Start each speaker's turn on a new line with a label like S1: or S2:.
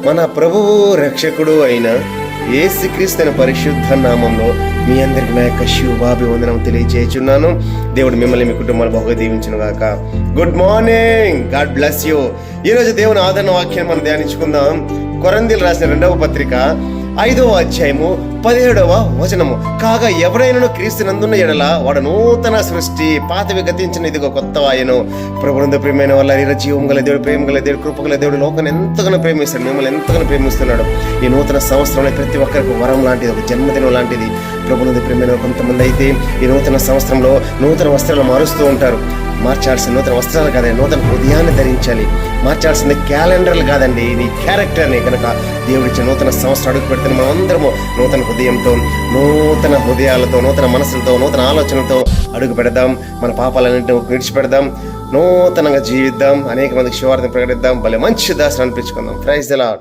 S1: మన ప్రభువు రక్షకుడు అయిన యేసుక్రీస్తు పరిశుద్ధ నామంలో మీ అందరికి నా యొక్క శుభాభివందనం తెలియజేస్తున్నాను. దేవుడు మిమ్మల్ని మీ కుటుంబాలు బాగా దీవించును గాక. Good morning, God bless you. ఈరోజు దేవుని ఆదరణ వాక్యాన్ని మనం ధ్యానించుకుందాం. కొరింథీయులకు రాసిన 2వ పత్రిక 5వ అధ్యాయము 17వ వచనము. కాగా ఎవరైనా క్రీస్తు నందున్న ఎడల వాడు నూతన సృష్టి, పాతవి గతించిన ఇదిగో కొత్త వాయను. ప్రభునందు ప్రియమైన వాళ్ళ జీవం గల దేవుడు, ప్రేమ గల దేవుడు, కృపగల దేవుడు లోకాన్ని ఎంతగానో ప్రేమిస్తాడు, మిమ్మల్ని ఎంతగానో ప్రేమిస్తున్నాడు. ఈ నూతన సంవత్సరంలో ప్రతి ఒక్కరికి వరం లాంటిది, ఒక జన్మదినం లాంటిది. ప్రభునందు ప్రియమైన కొంతమంది అయితే ఈ నూతన సంవత్సరంలో నూతన వస్త్రాలు మారుస్తూ ఉంటారు. మార్చాల్సిన నూతన వస్త్రాలు కాదండి, నూతన హృదయాన్ని ధరించాలి. మార్చాల్సిన క్యాలెండర్లు కాదండి, నీ క్యారెక్టర్ని. కనుక దేవుడిచ్చే నూతన సంవత్సరం అడుగు పెడితే మనం అందరము నూతన హృదయంతో, నూతన హృదయాలతో, నూతన మనసులతో, నూతన ఆలోచనలతో అడుగు పెడదాం. మన పాపాలన్నింటినీ విడిచిపెడదాం, నూతనంగా జీవిద్దాం, అనేక మందికి శుభవార్తను ప్రకటిద్దాం, భలే మంచి దాసులు అనిపించుకుందాం. Praise the lord.